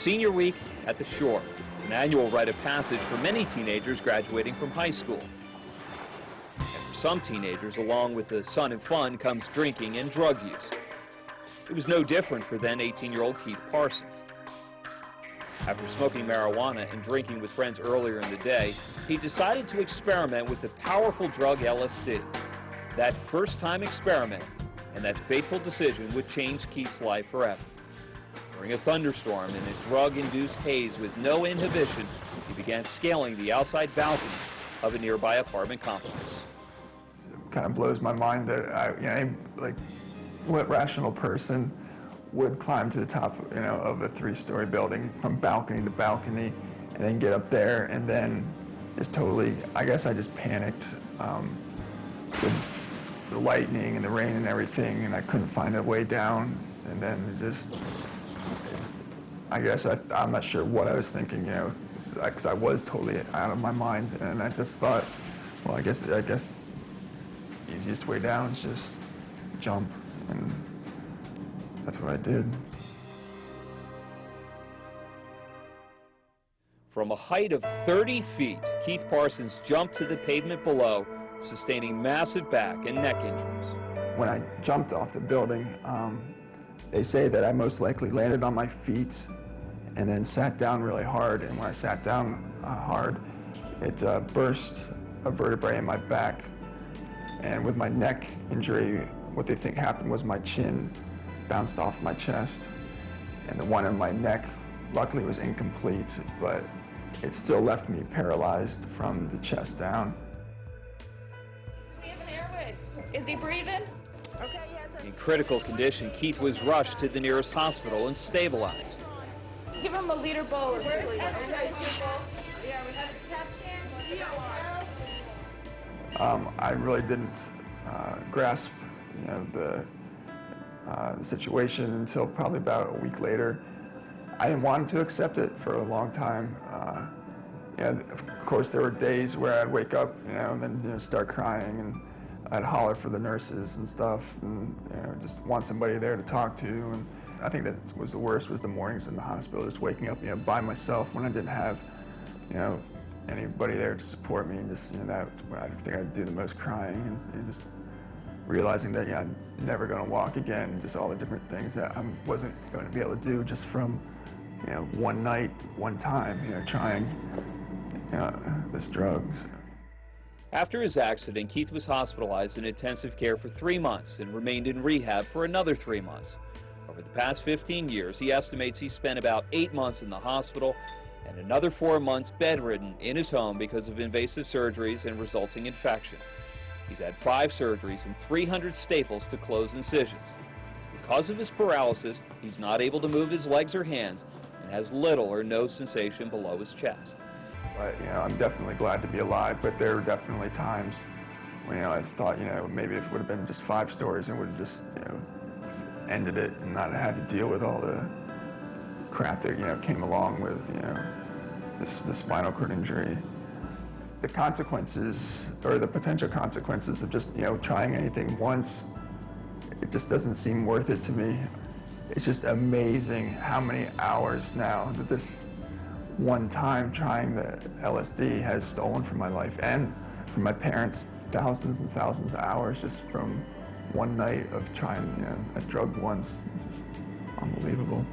Senior Week at the Shore. It's an annual rite of passage for many teenagers graduating from high school. And for some teenagers, along with the sun and fun, comes drinking and drug use. It was no different for then 18-year-old Keith Parsons. After smoking marijuana and drinking with friends earlier in the day, he decided to experiment with the powerful drug LSD. That first-time experiment and that fateful decision would change Keith's life forever. During a thunderstorm in a drug-induced haze with no inhibition, he began scaling the outside balcony of a nearby apartment complex. It kind of blows my mind that like, what rational person would climb to the top, of a 3-story building from balcony to balcony, and then get up there, and then just totally, I guess I just panicked with the lightning and the rain and everything, and I couldn't find a way down, and then just, I guess I'm not sure what I was thinking, because I was totally out of my mind, and I just thought, well, I guess the easiest way down is just jump, and that's what I did. From a height of 30 feet, Keith Parsons jumped to the pavement below, sustaining massive back and neck injuries. When I jumped off the building, they say that I most likely landed on my feet and then sat down really hard, and when I sat down hard, it burst a vertebrae in my back, and with my neck injury, what they think happened was my chin bounced off my chest, and the one in my neck luckily was incomplete, but it still left me paralyzed from the chest down. We have an airway. Is he breathing? Okay, yes. In critical condition, Keith was rushed to the nearest hospital and stabilized. Give him a liter bowl. Yeah, we had a CAT scan. I really didn't grasp, the situation until probably about a week later. I didn't want to accept it for a long time. And of course, there were days where I'd wake up, and then start crying, and I'd holler for the nurses and stuff, and just want somebody there to talk to. And I think that was the worst, was the mornings in the hospital, just waking up, by myself when I didn't have, anybody there to support me. And just, that's when I think I'd do the most crying, and just realizing that, I'm never going to walk again, just all the different things that I wasn't going to be able to do just from, one night, one time, trying this drugs. After his accident, Keith was hospitalized in intensive care for 3 months and remained in rehab for another 3 months. Over the past 15 years, he estimates he spent about 8 months in the hospital and another 4 months bedridden in his home because of invasive surgeries and resulting infection. He's had 5 surgeries and 300 staples to close incisions. Because of his paralysis, he's not able to move his legs or hands and has little or no sensation below his chest. But, I'm definitely glad to be alive, but there were definitely times when, I thought, maybe if it would have been just 5 stories, it would have just, ended it and not had to deal with all the crap that, came along with, the spinal cord injury. The consequences, or the potential consequences of just, trying anything once, it just doesn't seem worth it to me. It's just amazing how many hours now that this one time trying the LSD has stolen from my life and from my parents. Thousands and thousands of hours just from one night of trying a drug once. It's just unbelievable.